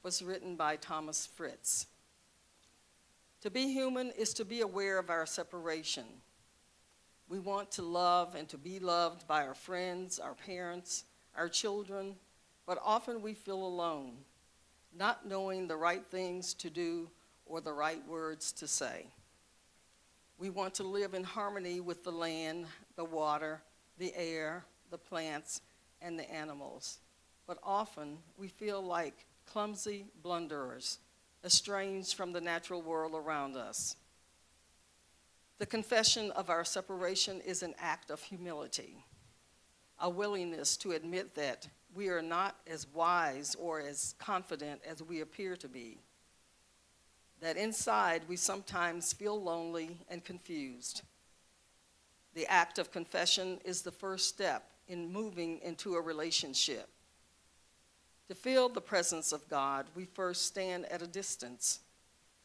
was written by Thomas Fritz. To be human is to be aware of our separation. We want to love and to be loved by our friends, our parents, our children, but often we feel alone, not knowing the right things to do or the right words to say. We want to live in harmony with the land, the water, the air, the plants, and the animals. But often we feel like clumsy blunderers, estranged from the natural world around us. The confession of our separation is an act of humility, a willingness to admit that we are not as wise or as confident as we appear to be, that inside we sometimes feel lonely and confused. The act of confession is the first step in moving into a relationship. To feel the presence of God, we first stand at a distance,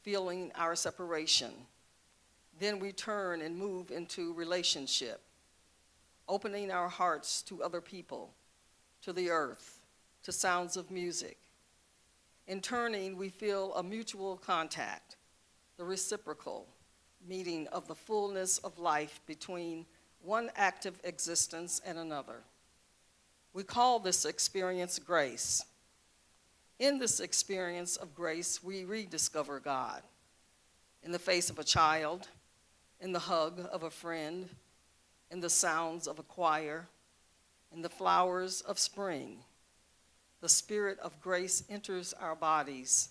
feeling our separation. Then we turn and move into relationship, opening our hearts to other people, to the earth, to sounds of music. In turning, we feel a mutual contact, the reciprocal meeting of the fullness of life between one active existence and another. We call this experience grace. In this experience of grace, we rediscover God in the face of a child, in the hug of a friend, in the sounds of a choir, in the flowers of spring. The spirit of grace enters our bodies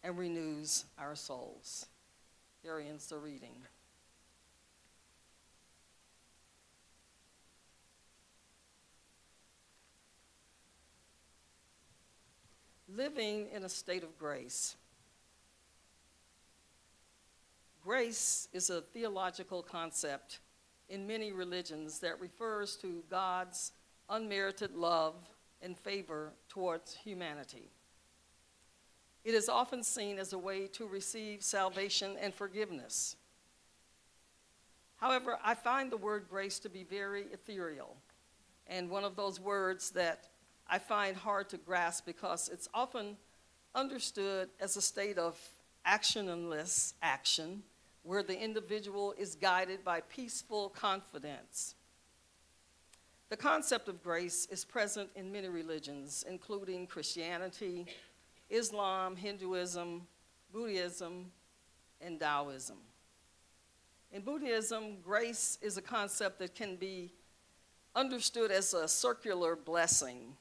and renews our souls. Here ends the reading. Living in a state of grace. Grace is a theological concept in many religions that refers to God's unmerited love and favor towards humanity. It is often seen as a way to receive salvation and forgiveness. However, I find the word grace to be very ethereal, and one of those words that I find hard to grasp because it's often understood as a state of actionless action where the individual is guided by peaceful confidence. The concept of grace is present in many religions, including Christianity, Islam, Hinduism, Buddhism, and Taoism. In Buddhism, grace is a concept that can be understood as a circular blessing,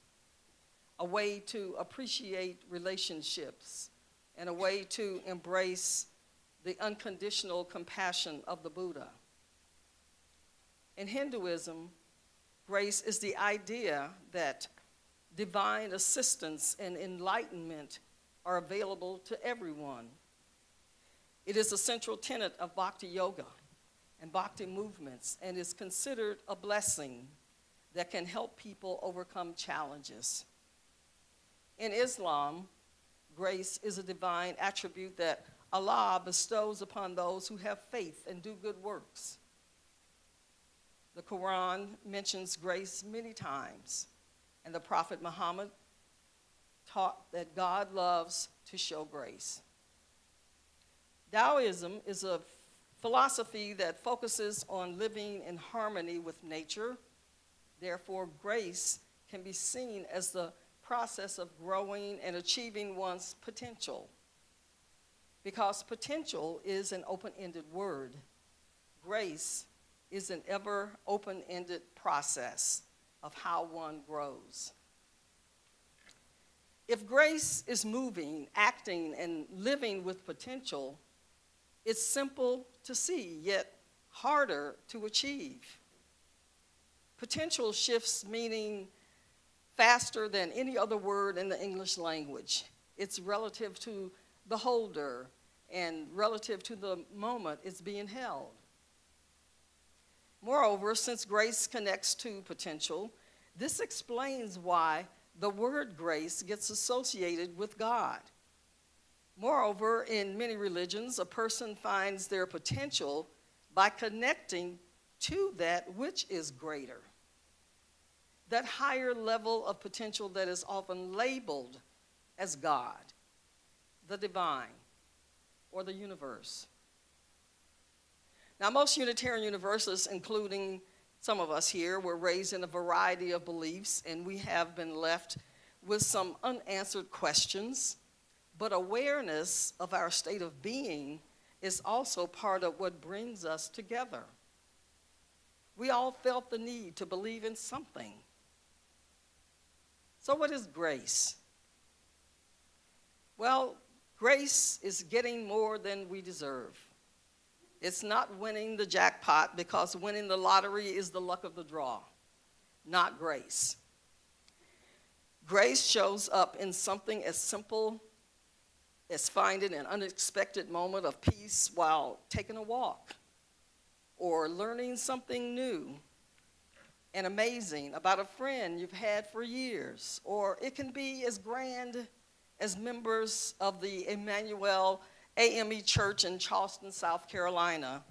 a way to appreciate relationships, and a way to embrace the unconditional compassion of the Buddha. In Hinduism, grace is the idea that divine assistance and enlightenment are available to everyone. It is a central tenet of bhakti yoga and bhakti movements and is considered a blessing that can help people overcome challenges. In Islam, grace is a divine attribute that Allah bestows upon those who have faith and do good works. The Quran mentions grace many times, and the Prophet Muhammad taught that God loves to show grace. Taoism is a philosophy that focuses on living in harmony with nature. Therefore, grace can be seen as the process of growing and achieving one's potential. Because potential is an open-ended word, grace is an ever open-ended process of how one grows. If grace is moving, acting, and living with potential, it's simple to see, yet harder to achieve. Potential shifts meaning faster than any other word in the English language. It's relative to the holder and relative to the moment it's being held. Moreover, since grace connects to potential, this explains why the word grace gets associated with God. Moreover, in many religions, a person finds their potential by connecting to that which is greater. That higher level of potential that is often labeled as God, the divine, or the universe. Now, most Unitarian Universalists, including some of us here, were raised in a variety of beliefs, and we have been left with some unanswered questions. But awareness of our state of being is also part of what brings us together. We all felt the need to believe in something. So what is grace? Well, grace is getting more than we deserve. It's not winning the jackpot, because winning the lottery is the luck of the draw, not grace. Grace shows up in something as simple as finding an unexpected moment of peace while taking a walk, or learning something new and amazing about a friend you've had for years. Or it can be as grand as members of the Emmanuel AME Church in Charleston, South Carolina,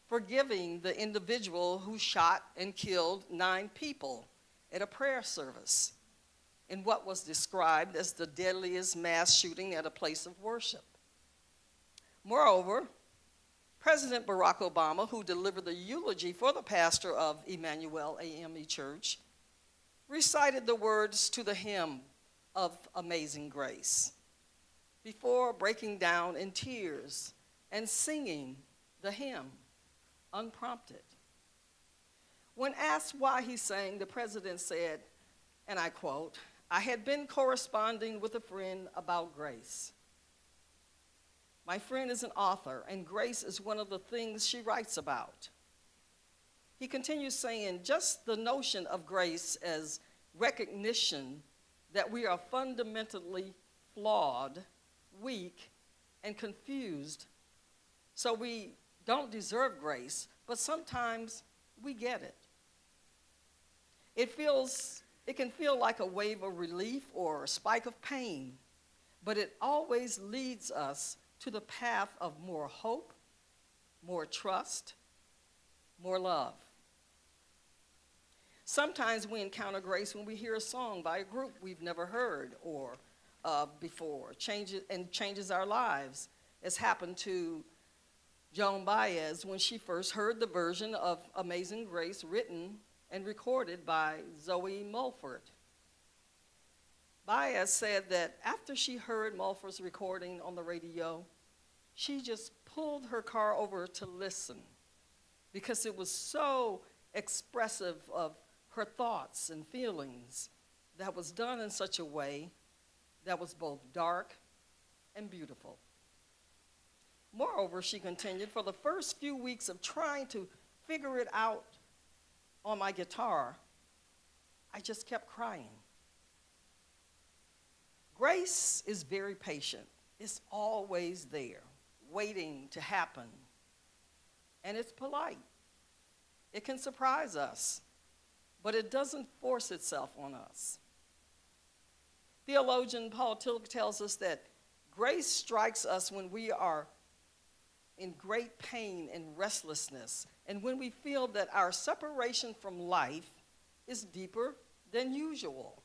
forgiving the individual who shot and killed 9 people at a prayer service in what was described as the deadliest mass shooting at a place of worship. Moreover, President Barack Obama, who delivered the eulogy for the pastor of Emmanuel AME Church, recited the words to the hymn of Amazing Grace before breaking down in tears and singing the hymn unprompted. When asked why he sang, the president said, and I quote, "I had been corresponding with a friend about grace. My friend is an author, and grace is one of the things she writes about." He continues saying, just the notion of grace as recognition that we are fundamentally flawed, weak, and confused, so we don't deserve grace, but sometimes we get it. It can feel like a wave of relief or a spike of pain, but it always leads us to the path of more hope, more trust, more love. Sometimes we encounter grace when we hear a song by a group we've never heard or before, changes our lives, as happened to Joan Baez when she first heard the version of Amazing Grace written and recorded by Zoe Mulford. Baez said that after she heard Mulford's recording on the radio, she just pulled her car over to listen because it was so expressive of her thoughts and feelings that was done in such a way that was both dark and beautiful. Moreover, she continued, for the first few weeks of trying to figure it out on my guitar, I just kept crying. Grace is very patient. It's always there, waiting to happen. And it's polite. It can surprise us, but it doesn't force itself on us. Theologian Paul Tillich tells us that grace strikes us when we are in great pain and restlessness, and when we feel that our separation from life is deeper than usual.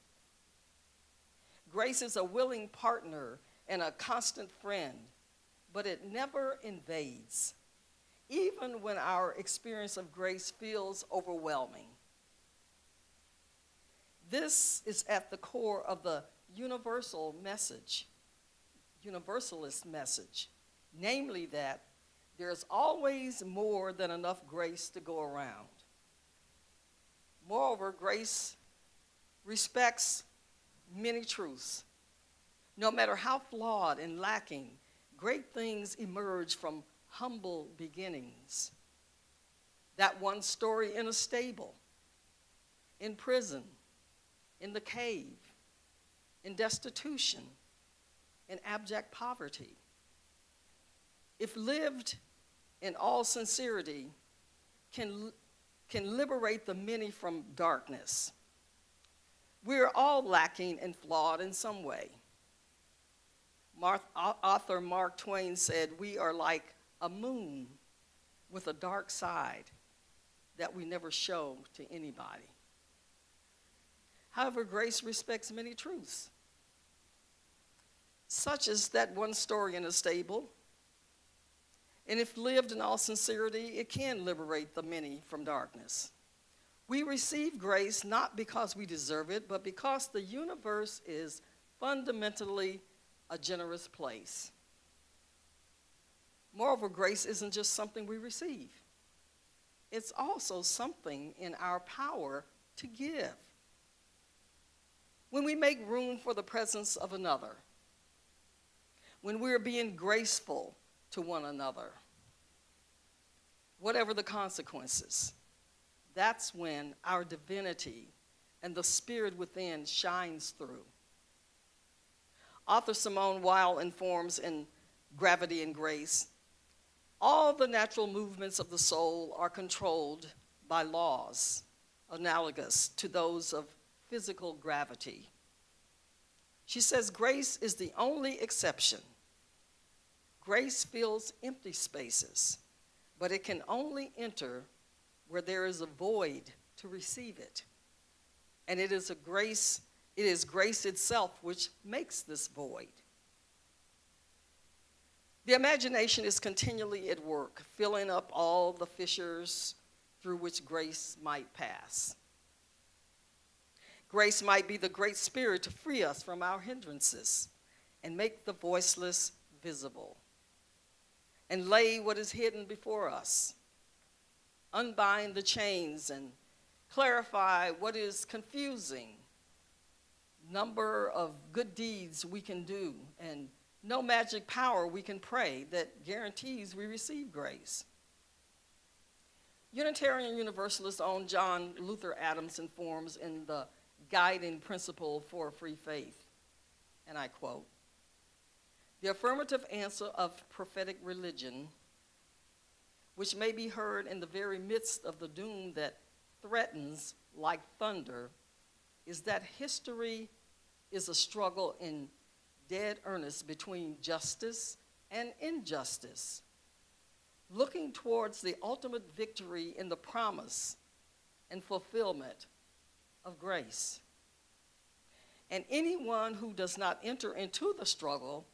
Grace is a willing partner and a constant friend, but it never invades, even when our experience of grace feels overwhelming. This is at the core of the universalist message, namely that there's always more than enough grace to go around. Moreover, grace respects many truths. No matter how flawed and lacking, great things emerge from humble beginnings. That one story in a stable, in prison, in the cave, in destitution, in abject poverty, if lived in all sincerity, can liberate the many from darkness. We're all lacking and flawed in some way. Author Mark Twain said, we are like a moon with a dark side that we never show to anybody. However, grace respects many truths. such as that one story in a stable. And if lived in all sincerity, it can liberate the many from darkness. We receive grace not because we deserve it, but because the universe is fundamentally a generous place. Moreover, grace isn't just something we receive. It's also something in our power to give. When we make room for the presence of another, when we're being graceful to one another, whatever the consequences, that's when our divinity and the spirit within shines through. Author Simone Weil informs in Gravity and Grace, all the natural movements of the soul are controlled by laws analogous to those of physical gravity. She says grace is the only exception. Grace fills empty spaces, but it can only enter where there is a void to receive it. And it is grace itself which makes this void. The imagination is continually at work, filling up all the fissures through which grace might pass. Grace might be the great spirit to free us from our hindrances and make the voiceless visible, and lay what is hidden before us, unbind the chains and clarify what is confusing, number of good deeds we can do, and no magic power we can pray that guarantees we receive grace. Unitarian Universalist own John Luther Adams informs in the Guiding Principle for a Free Faith, and I quote, "The affirmative answer of prophetic religion, which may be heard in the very midst of the doom that threatens like thunder, is that history is a struggle in dead earnest between justice and injustice, looking towards the ultimate victory in the promise and fulfillment of grace. And anyone who does not enter into the struggle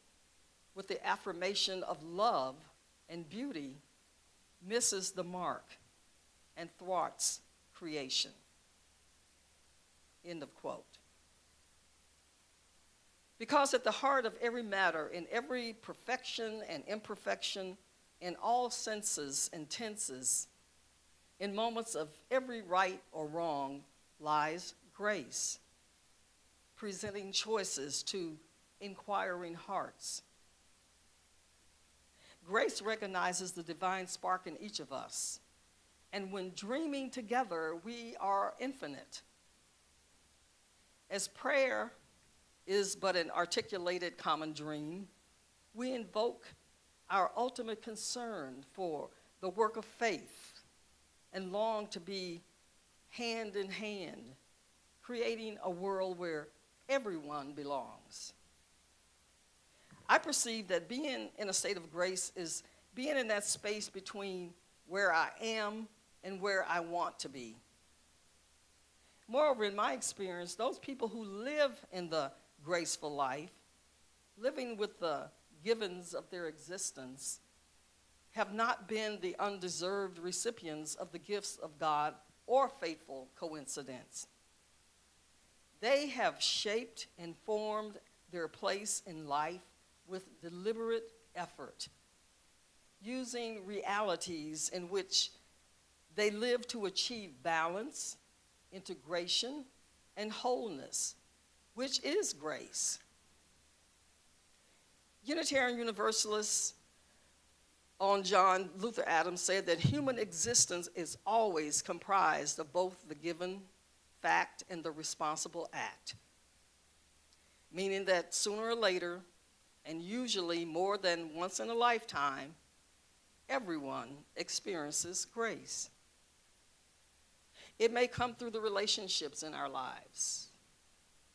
with the affirmation of love and beauty misses the mark and thwarts creation." End of quote. Because at the heart of every matter, in every perfection and imperfection, in all senses and tenses, in moments of every right or wrong, lies grace, presenting choices to inquiring hearts. Grace recognizes the divine spark in each of us, and when dreaming together, we are infinite. As prayer is but an articulated common dream, we invoke our ultimate concern for the work of faith and long to be hand in hand, creating a world where everyone belongs. I perceive that being in a state of grace is being in that space between where I am and where I want to be. Moreover, in my experience, those people who live in the graceful life, living with the givens of their existence, have not been the undeserved recipients of the gifts of God or fateful coincidence. They have shaped and formed their place in life with deliberate effort, using realities in which they live to achieve balance, integration, and wholeness, which is grace. Unitarian Universalists on John Luther Adams said that human existence is always comprised of both the given fact and the responsible act, meaning that sooner or later, and usually more than once in a lifetime, everyone experiences grace. It may come through the relationships in our lives,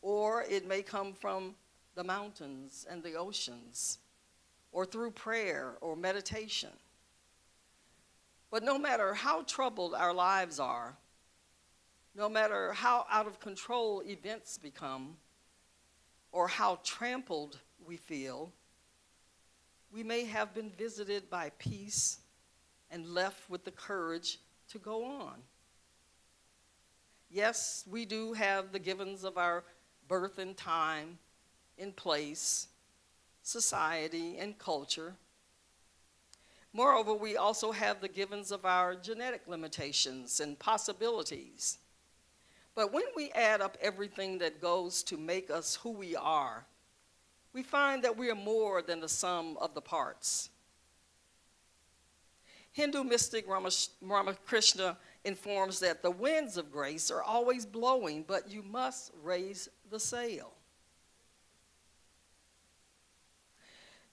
or it may come from the mountains and the oceans, or through prayer or meditation. But no matter how troubled our lives are, no matter how out of control events become, or how trampled we feel, we may have been visited by peace and left with the courage to go on. Yes, we do have the givens of our birth and time, in place, society, and culture. Moreover, we also have the givens of our genetic limitations and possibilities. But when we add up everything that goes to make us who we are, we find that we are more than the sum of the parts. Hindu mystic Ramakrishna informs that the winds of grace are always blowing, but you must raise the sail.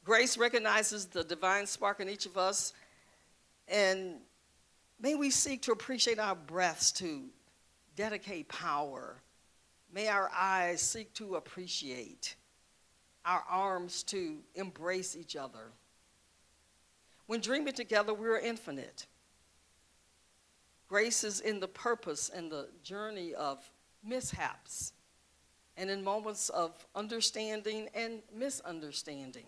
Grace recognizes the divine spark in each of us, and may we seek to appreciate our breaths to dedicate power. May our eyes seek to appreciate, our arms to embrace each other. When dreaming together, we are infinite. Grace is in the purpose and the journey of mishaps, and in moments of understanding and misunderstanding.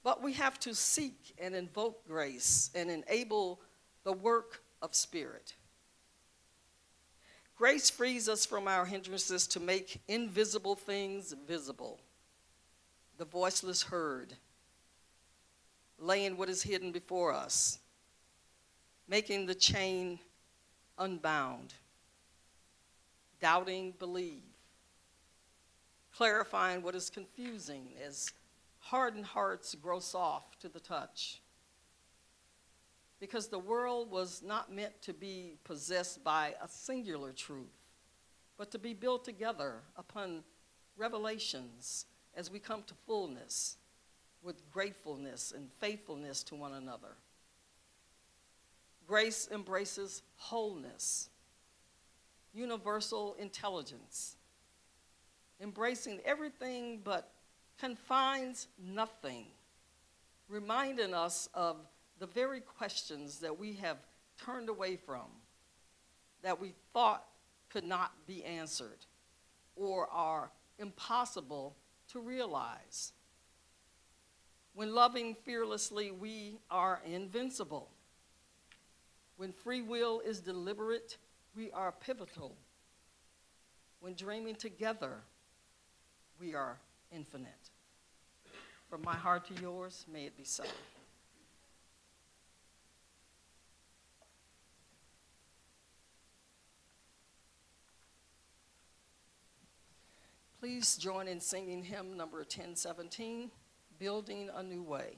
But we have to seek and invoke grace and enable the work of Spirit. Grace frees us from our hindrances to make invisible things visible, the voiceless heard, laying what is hidden before us, making the chain unbound, doubting believe, clarifying what is confusing as hardened hearts grow soft to the touch. Because the world was not meant to be possessed by a singular truth, but to be built together upon revelations as we come to fullness with gratefulness and faithfulness to one another. Grace embraces wholeness, universal intelligence, embracing everything but confines nothing, reminding us of the very questions that we have turned away from, that we thought could not be answered or are impossible to realize. When loving fearlessly, we are invincible. When free will is deliberate, we are pivotal. When dreaming together, we are infinite. From my heart to yours, may it be so. Please join in singing hymn number 1017, Building a New Way.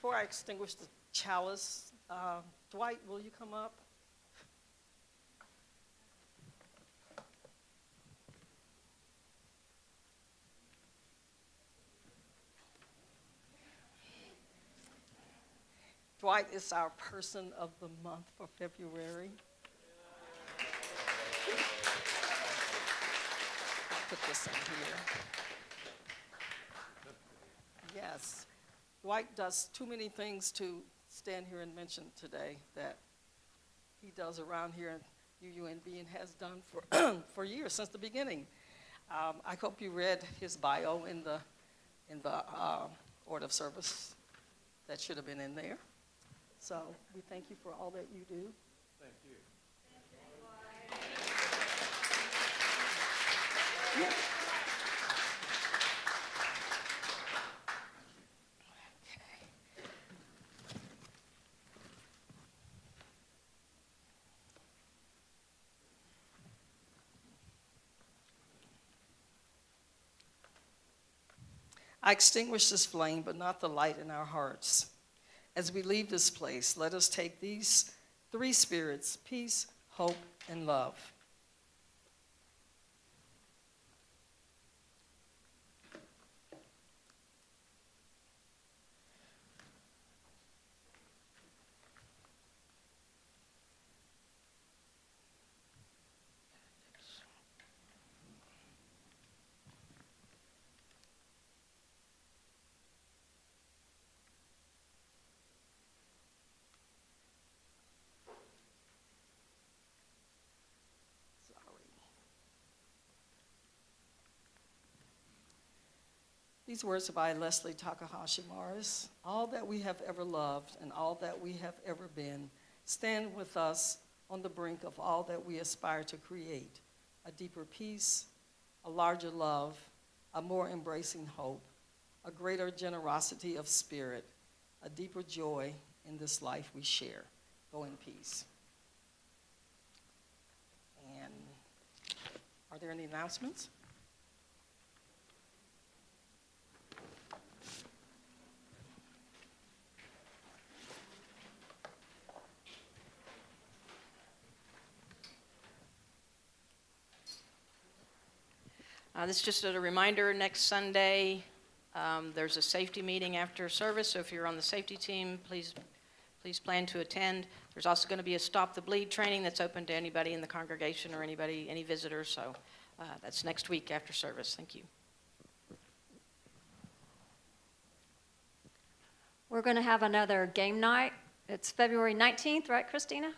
before I extinguish the chalice, Dwight, will you come up? Dwight is our person of the month for February. I'll put this in here. Yes. Dwight does too many things to stand here and mention today that he does around here at UUNB and has done for years, since the beginning. I hope you read his bio in the order of service. That should have been in there. So we thank you for all that you do. Thank you. Yeah. I extinguish this flame, but not the light in our hearts. As we leave this place, let us take these three spirits: peace, hope, and love. These words are by Leslie Takahashi Morris. All that we have ever loved and all that we have ever been stand with us on the brink of all that we aspire to create: a deeper peace, a larger love, a more embracing hope, a greater generosity of spirit, a deeper joy in this life we share. Go in peace. And are there any announcements? This is just a reminder, next Sunday, there's a safety meeting after service, so if you're on the safety team, please plan to attend. There's also going to be a Stop the Bleed training that's open to anybody in the congregation or any visitors, so that's next week after service. Thank you. We're going to have another game night. It's February 19th, right, Christina?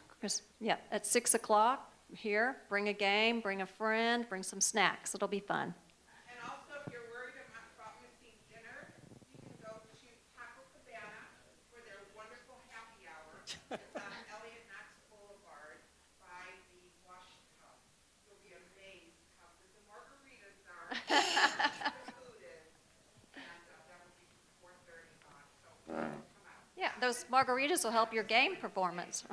Yeah, at 6 o'clock. Here, bring a game, bring a friend, bring some snacks. It'll be fun. And also, if you're worried about missing dinner, you can go to Taco Cabana for their wonderful happy hour. It's on Elliott Knox Boulevard by the wash tub. You'll be amazed how good the margaritas are, how good the food is, and that will be 4:30 on. So come out. Yeah, those margaritas will help your game performance.